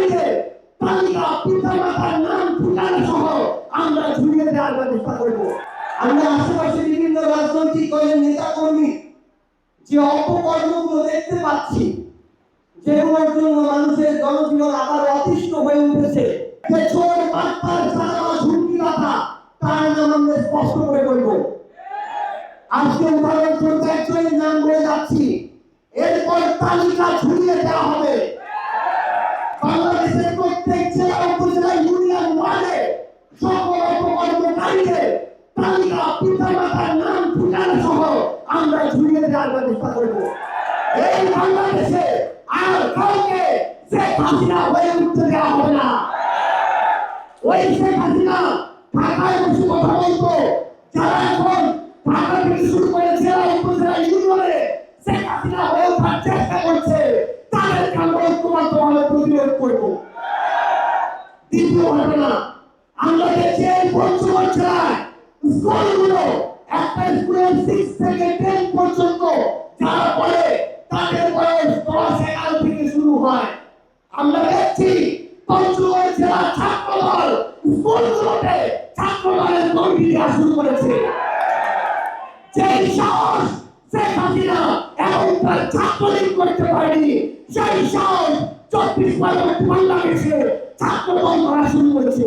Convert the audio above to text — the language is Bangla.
বাইরে তালিকা পিতামাতার নাম ঠিকানা সহ আমরা ঝুলিয়ে দেওয়ার ব্যবস্থা করব। আমরা আশেপাশে বিভিন্ন রাজনৈতিক দলের নেতা কর্মী যে অপকর্মগুলো দেখতে পাচ্ছি, যেগুলোর জন্য মানুষের জনজীবন আবার অতিষ্ঠ হয়ে উঠেছে, যে চোর বাটপার চাঁদাবাজ হুমকিদাতা, তার নাম আমরা স্পষ্ট করে বলব। আজকে উদাহরণস্বরূপ একজনের নাম বলে যাচ্ছি, এরপর তালিকা ঝুলিয়ে দেওয়া হবে। বাংলাদেশের প্রত্যেক জেলা উপজেলা ইউনিয়ন ওয়ার্ডে সকল অপকর্মকারীদের তালিকা পিতামাতার নাম ঠিকানা সহ আমরা ঝুলিয়ে দেওয়ার ব্যবস্থা করব। এই বাংলাদেশে আর কাউকে শেখ হাসিনা হয়ে উঠতে দেওয়া হবে না। ওই শেখ হাসিনা ঢাকায় বসে কথা বলতো, যারা এখন ঢাকা থেকে শুরু করে জেলা উপজেলা ইউনিয়নে শেখ হাসিনা হয়ে ওঠার চেষ্টা করছে, তাদেরকে আমরা ঐক্যবদ্ধভাবে প্রতিরোধ করব। দ্বিতীয় ঘটনা, আমরা দেখছি এই পঞ্চগড় জেলায় স্কুলগুলো, একটা স্কুলের 6 থেকে 10 পর্যন্ত যারা পড়ে তাদের বয়স 10-11 থেকে শুরু হয়। আমরা দেখছি পঞ্চগড় জেলা ছাত্রদল স্কুলগুলোতে ছাত্রদলের কর্মী দেওয়া শুরু করেছে। যেই সাহস শেখ হাসিনা এবং তার ছাত্রলীগ করতে পারেনি, সেই সাহস 24 পরবর্তী বাংলাদেশে ছাত্রদল করা শুরু করেছে।